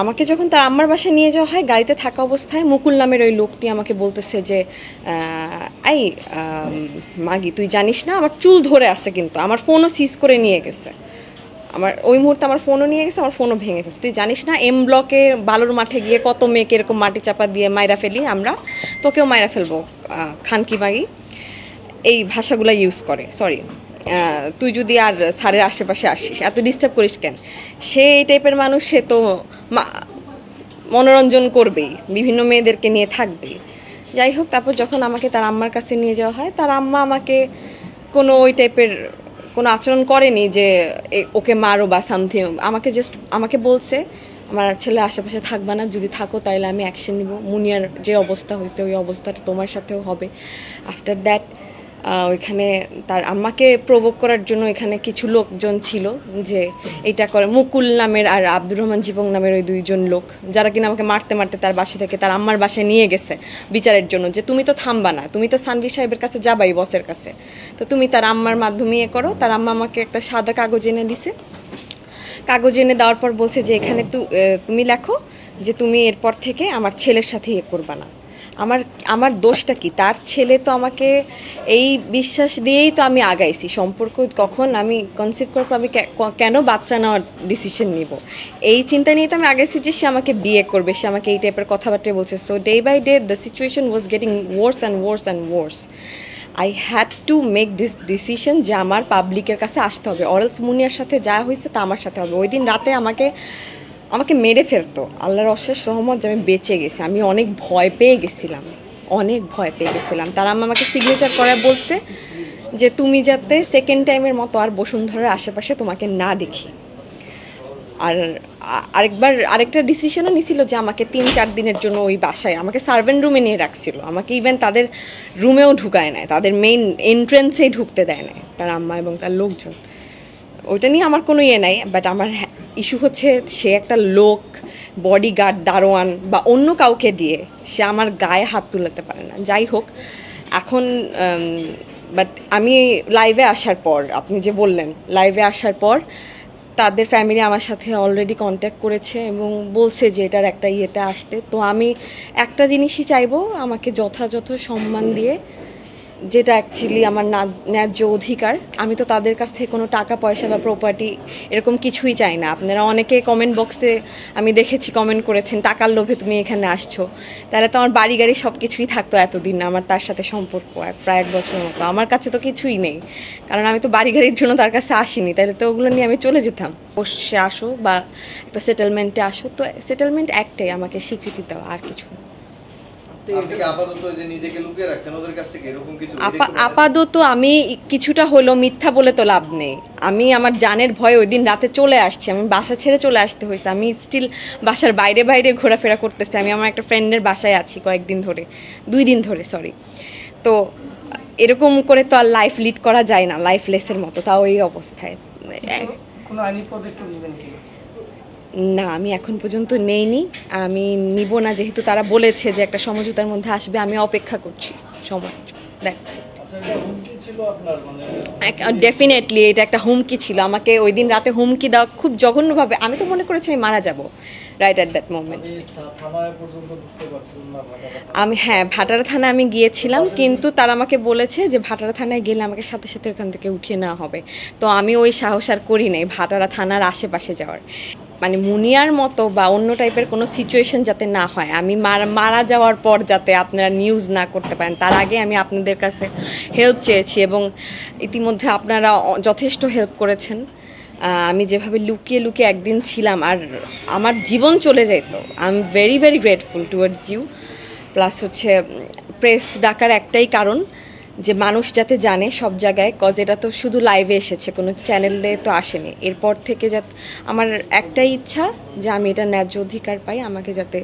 আমাকে যখন তার আম্মার বাসায় নিয়ে যাওয়া হয়, গাড়িতে থাকা অবস্থায় মুকুল নামের ওই লোকটি আমাকে বলতেছে যে এই মাগি, তুই জানিস না আমার চুল ধরে আছে, কিন্তু আমার ফোনও সিজ করে নিয়ে গেছে, আমার ওই মুহূর্তে আমার ফোনও নিয়ে গেছে, আমার ফোনও ভেঙে ফেলছে। তুই জানিস না এম ব্লকে বালুর মাঠে গিয়ে কত মেয়েকে এরকম মাটি চাপা দিয়ে মাইরা ফেলি আমরা, তোকেও মাইরা ফেলবো খানকি মাগি, এই ভাষাগুলো ইউজ করে। সরি, তুই যদি আর স্যারের আশেপাশে আসিস এত ডিস্টার্ব করিস কেন। সে এই টাইপের মানুষ, সে তো মনোরঞ্জন করবেই, বিভিন্ন মেয়েদেরকে নিয়ে থাকবেই। যাই হোক, তারপর যখন আমাকে তার আম্মার কাছে নিয়ে যাওয়া হয়, তার আম্মা আমাকে কোনো ওই টাইপের কোনো আচরণ করেনি যে ওকে মারো বা সামথিং। আমাকে বলছে আমার ছেলে আশেপাশে থাকবা না, যদি থাকো তাহলে আমি অ্যাকশন নিব, মুনিয়ার যে অবস্থা হয়েছে ওই অবস্থাটা তোমার সাথেও হবে। আফটার দ্যাট ওইখানে তার আম্মাকে প্রভোগ করার জন্য এখানে কিছু লোকজন ছিল যে এটা করে, মুকুল নামের আর আব্দুর রহমান জীবন নামের ওই দুইজন লোক, যারা কিনা আমাকে মারতে মারতে তার বাসা থেকে তার আম্মার বাসায় নিয়ে গেছে বিচারের জন্য, যে তুমি তো থামবা না, তুমি তো সানভীর সাহেবের কাছে যাবাই, বসের কাছে, তো তুমি তার আম্মার মাধ্যমে করো। তার আম্মা আমাকে একটা সাদা কাগজ এনে দিছে, কাগজ এনে দেওয়ার পর বলছে যে এখানে তুমি লেখো যে তুমি এরপর থেকে আমার ছেলের সাথে করবা না। আমার দোষটা কি? তার ছেলে তো আমাকে এই বিশ্বাস দিয়েই তো আমি আগাইছি সম্পর্ক। কখন আমি কনসিভ করবো, আমি কেন বাচ্চা নেওয়ার ডিসিশন নিব, এই চিন্তা নিয়ে তো আমি আগাইছি যে সে আমাকে বিয়ে করবে, সে আমাকে এই টাইপের কথাবার্তা বলছে। So day by day the situation was getting worse and worse and worse. I had to make this decision যে আমার পাবলিকের কাছে আসতে হবে, অরএলস মুনিয়ার সাথে যা হয়েছে তা আমার সাথে হবে। ওই দিন রাতে আমাকে মেরে ফেলতো, আল্লাহর অশেষ রহমত যে আমি বেঁচে গেছি। আমি অনেক ভয় পেয়ে গেছিলাম, তার আম্মা আমাকে সিগনেচার করায় বলছে যে তুমি যাতে সেকেন্ড টাইমের মতো আর বসুন্ধরার আশেপাশে তোমাকে না দেখি। আর আরেকটা ডিসিশনও নিছিল যে আমাকে 3-4 দিনের জন্য ওই বাসায় আমাকে সার্ভেন্ট রুমে নিয়ে রাখছিল, আমাকে ইভেন তাদের রুমেও ঢুকায় নেয়, তাদের মেইন এন্ট্রেন্সেই ঢুকতে দেয় না তার আম্মা এবং তার লোকজন। ওইটা নিয়ে আমার কোনো নাই, বাট আমার ইস্যু হচ্ছে সে একটা লোক, বডিগার্ড, দারোয়ান বা অন্য কাউকে দিয়ে সে আমার গায়ে হাত তুলাতে পারে না। যাই হোক, এখন বাট আমি লাইভে আসার পর, আপনি যে বললেন লাইভে আসার পর তাদের ফ্যামিলি আমার সাথে অলরেডি কন্ট্যাক্ট করেছে এবং বলছে যে এটার একটা ইয়েতে আসতে। তো আমি একটা জিনিসই চাইবো, আমাকে যথাযথ সম্মান দিয়ে, যেটা অ্যাকচুয়ালি আমার ন্যায্য অধিকার। আমি তো তাদের কাছ থেকে কোনো টাকা পয়সা বা প্রপার্টি এরকম কিছুই চাই না। আপনারা অনেকে কমেন্ট বক্সে আমি দেখেছি কমেন্ট করেছেন টাকার লোভে তুমি এখানে আসছো, তাহলে তো আমার বাড়ি গাড়ি সব কিছুই থাকতো এতদিন আমার তার সাথে সম্পর্ক প্রায় 1 বছরের মতো। আমার কাছে তো কিছুই নেই, কারণ আমি তো বাড়ি গাড়ির জন্য তার কাছে আসিনি, তাহলে তো ওগুলো নিয়ে আমি চলে যেতাম। বসে আসো বা একটা সেটেলমেন্টে আসো, তো সেটেলমেন্ট একটাই, আমাকে স্বীকৃতি দেওয়া, আর কিছু না। আপাতত আমি কিছুটা হলো, মিথ্যা বলে তো লাভ নেই, আমি আমার জানের ভয়ে ওই দিন রাতে চলে আসছি, আমি বাসা ছেড়ে চলে আসতে হয়েছে। আমি স্টিল বাসার বাইরে বাইরে ঘোরাফেরা করতেছি। আমি আমার একটা ফ্রেন্ডের বাসায় আছি 2 দিন ধরে সরি। তো এরকম করে তো আর লাইফ লিড করা যায় না, লাইফলেসের মতো, তাও এই অবস্থায়। না, আমি এখন পর্যন্ত নেইনি, আমি নিব না, যেহেতু তারা বলেছে যে একটা সমঝোতার মধ্যে আসবে। আমি অপেক্ষা করছি সময়। ডেফিনেটলি এটা একটা হুমকি ছিল, আমাকে ওই দিন রাতে হুমকি দেওয়া খুব জঘন্যভাবে। আমি তো মনে করেছি আমি মারা যাব রাইট অ্যাট দ্যাট মোমেন্ট। ভাটারা থানায় আমি গিয়েছিলাম, কিন্তু তারা আমাকে বলেছে যে ভাটারা থানায় গেলে আমাকে সাথে সাথে ওখান থেকে উঠিয়ে নেওয়া হবে। তো আমি ওই সাহস আর করি নাই ভাটারা থানার আশেপাশে যাওয়ার। মানে মুনিয়ার মতো বা অন্য টাইপের কোনো সিচুয়েশন যাতে না হয়, আমি মারা যাওয়ার পর যাতে আপনারা নিউজ না করতে পারেন, তার আগে আমি আপনাদের কাছে হেল্প চেয়েছি এবং ইতিমধ্যে আপনারা যথেষ্ট হেল্প করেছেন। আমি যেভাবে লুকিয়ে লুকিয়ে একদিন ছিলাম আর আমার জীবন চলে যেত, I am very very grateful towards you. Plus হচ্ছে প্রেস ডাকার একটাই কারণ যে মানুষ যাতে জানে সব জায়গায়, কজ এটা তো শুধু লাইভে এসেছে, কোনো চ্যানেলে তো আসেনি। এরপর থেকে যাতে আমার একটাই ইচ্ছা যে আমি এটা ন্যায্য অধিকার পাই, আমাকে যাতে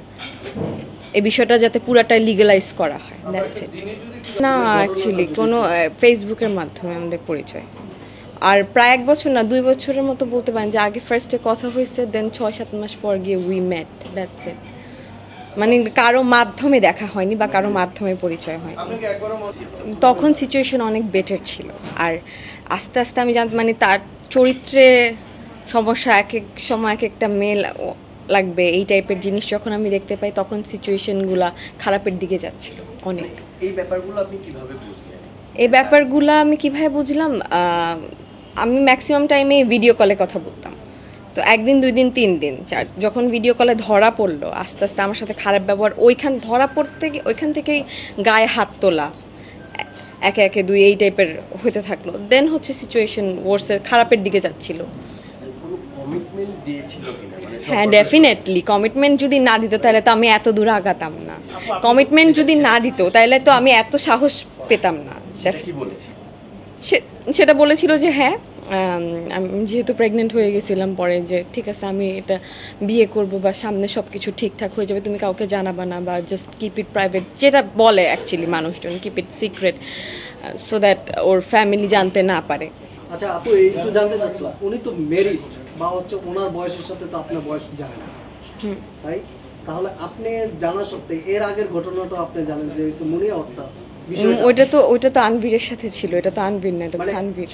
এই বিষয়টা যাতে পুরাটাই লিগালাইজ করা হয়। That's it. না, অ্যাকচুয়ালি কোনো ফেসবুকের মাধ্যমে আমাদের পরিচয়, আর প্রায় 1 বছর না 2 বছরের মতো বলতে পারেন, যে আগে ফার্স্টে কথা হয়েছে, দেন 6-7 মাস পর গিয়ে উই মেট, দ্যাটস ইট। মানে কারো মাধ্যমে দেখা হয়নি বা কারো মাধ্যমে পরিচয় হয়নি। তখন সিচুয়েশন অনেক বেটার ছিল, আর আস্তে আস্তে আমি জানতাম মানে তার চরিত্রে সমস্যা, এক এক সময় এক একটা মেল লাগবে এই টাইপের জিনিস যখন আমি দেখতে পাই তখন সিচুয়েশনগুলা খারাপের দিকে যাচ্ছিল অনেক। এই ব্যাপারগুলো আপনি কিভাবে বুঝলেন? এই ব্যাপারগুলো আমি কিভাবে বুঝলাম, আমি ম্যাক্সিমাম টাইমে ভিডিও কলে কথা বলতাম, তো একদিন 2 দিন 3 দিন যখন ভিডিও কলে ধরা পড়লো আস্তে আস্তে আমার সাথে খারাপ ব্যবহার, ধরা পড়তে ওইখান থেকেই গায়ে হাত তোলা, একে একে 2 এই টাইপের হতে থাকলো, দেন হচ্ছে সিচুয়েশন ওয়ার্সের খারাপের দিকে যাচ্ছিল। হ্যাঁ ডেফিনেটলি কমিটমেন্ট যদি না দিত তাহলে তো আমি এত দূর আগাতাম না, কমিটমেন্ট যদি না দিত তাহলে তো আমি এত সাহস পেতাম না। সেটা বলেছিল যে হ্যাঁ আমি যেহেতু প্রেগনেন্ট হয়ে গেছিলাম পরে, যে ঠিক আছে আমি এটা বিয়ে করব বা সামনে সব কিছু ঠিকঠাক হয়ে যাবে, তুমি কাউকে জানাবা না বা জাস্ট কিপ ইট প্রাইভেট, যেটা বলে অ্যাকচুয়ালি মানুষজন, keep it secret so that or family জানতে না পারে। আচ্ছা আপু একটু জানতে চাচ্ছিলাম, উনি তো মেরিড বা হচ্ছে ওনার বয়সের সাথে তো আপনার বয়স যায় না, তাই তাহলে আপনি জানা সত্ত্বে এর আগের ঘটনাটা আপনি জানেন যে মুনিয়া হত্যা, ওইটা তো আনবীরের সাথে ছিল, এটা তো আনবীর না, এটা তো সানবীর।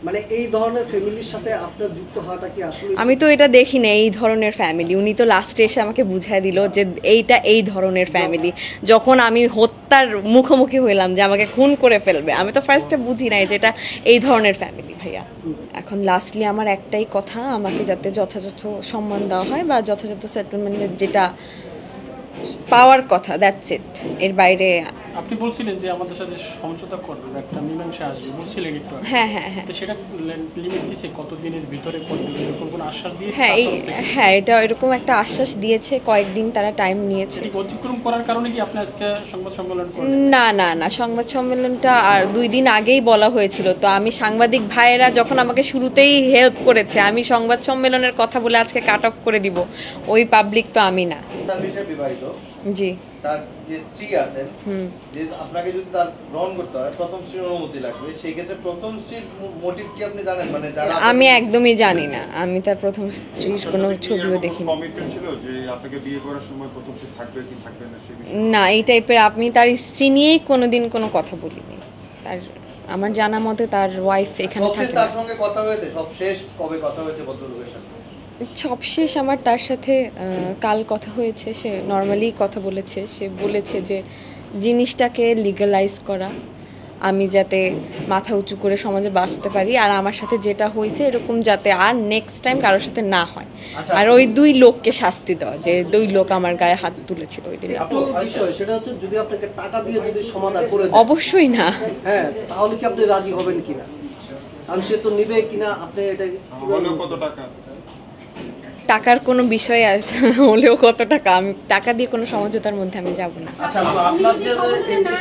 মানে এই ধরনের ফ্যামিলির সাথে আপনার যুক্ত হওয়াটা কি আসলে? আমি তো এটা দেখি না এই ধরনের ফ্যামিলি, উনি তো লাস্টে এসে আমাকে বুঝাই দিল যে এইটা এই ধরনের ফ্যামিলি। যখন আমি হত্যার মুখোমুখি হইলাম যে আমাকে খুন করে ফেলবে, আমি তো ফার্স্টে বুঝি নাই যে এটা এই ধরনের ফ্যামিলি ভাইয়া। এখন লাস্টলি আমার একটাই কথা, আমাকে যাতে যথাযথ সম্মান দেওয়া হয় বা যথাযথ সেটেলমেন্টের যেটা পাওয়ার কথা, দ্যাটস ইট, এর বাইরে। আপনি বলছিলেন যে আমাদের সাথে সমঝোতা করবেন, একটা মীমাংসা আসবে বলছিলেন একটু। হ্যাঁ হ্যাঁ হ্যাঁ, সেটা লিমিট দিয়েছে কতদিনের ভিতরে করবে, এরকম কোনো আশ্বাস দিয়েছে? হ্যাঁ এটা এরকম একটা আশ্বাস দিয়েছে, কয়েকদিন তারা টাইম নিয়েছে। অতিক্রম করার কারণে কি আপনি আজকে সংবাদ সম্মেলন করলেন? না না না, সংবাদ সম্মেলনটা আর 2 দিন আগেই বলা হয়েছিল, তো আমি সাংবাদিক ভাইয়েরা যখন আমাকে শুরুতেই হেল্প করেছে, আমি সংবাদ সম্মেলনের কথা বলে আজকে কাট অফ করে দিব, ওই পাবলিক তো আমি না। জি, তার যে স্ত্রী আছেন, যে আপনাকে যদি তার গ্রহণ করতে হয় প্রথম স্ত্রীর অনুমতি লাগবে, সেই ক্ষেত্রে প্রথম স্ত্রীর মোটিভ কি আপনি জানেন? মানে যারা আমি একদমই জানি না, আমি তার প্রথম স্ত্রীর কোনো ছবিও দেখিনি। কমিটমেন্ট ছিল যে আপনাকে বিয়ে করার সময় প্রথম স্ত্রী থাকবে কি থাকবে না সেই বিষয়ে? না, এই টাইপের আমি তার স্ত্রী নিয়েই কোনোদিন কোনো কথা বলিনি। তার আমার জানা মতে তার ওয়াইফ এখানে থাকে। তার সঙ্গে কথা হয়েছে সবশেষ কবে কথা হয়েছে ভদ্রলোকের সাথে? সবশেষ আমার তার সাথে কাল কথা হয়েছে, সে নর্মালি কথা বলেছে, সে বলেছে যে জিনিসটাকে লিগালাইজ করা, আমি যাতে মাথা উঁচু করে সমাজে বাঁচতে পারি, আর আমার সাথে যেটা হয়েছে এরকম যাতে আর নেক্সট টাইম কারোর সাথে না হয়, আর ওই 2 লোককে শাস্তি দেওয়া, যে 2 লোক আমার গায়ে হাত তুলেছিল ওই দিন। সেটা হচ্ছে যদি আপনাকে টাকা দিয়ে যদি সমাধান করে অবশ্যই না। হ্যাঁ, তাহলে কি আপনি রাজি হবেন কিনা? কারণ সে তো নিবে কিনা, আপনি এটা কত টাকা? টাকার কোনো বিষয় হলেও কত টাকা, আমি টাকা দিয়ে কোনো সমঝোতার মধ্যে আমি যাব না। আচ্ছা আপনার যে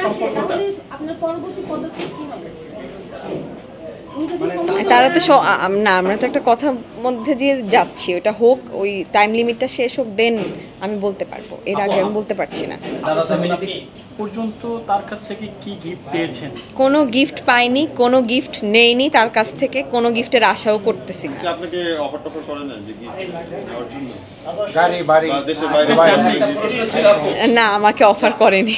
সম্পর্কটা, আপনার পরবর্তী পদক্ষেপ কি হবে? তারা তো না, আমরা তো একটা কথার মধ্যে দিয়ে যাচ্ছি, ওটা হোক, ওই টাইম লিমিটটা শেষ হোক, দেন আমি বলতে পারবো, এর আগে আমি বলতে পারছি না। পর্যন্ত তার কাছ থেকে কি গিফট পেয়েছেন? কোনো গিফট পাইনি, কোনো গিফট নেইনি তার কাছ থেকে, কোনো গিফটের আশাও করতেছি না। আপনাকে অফার টফার করে না যে গিফট নেওয়ার জন্য? গাড়ি বাড়ি দেশের বাইরে? না, আমাকে অফার করেনি।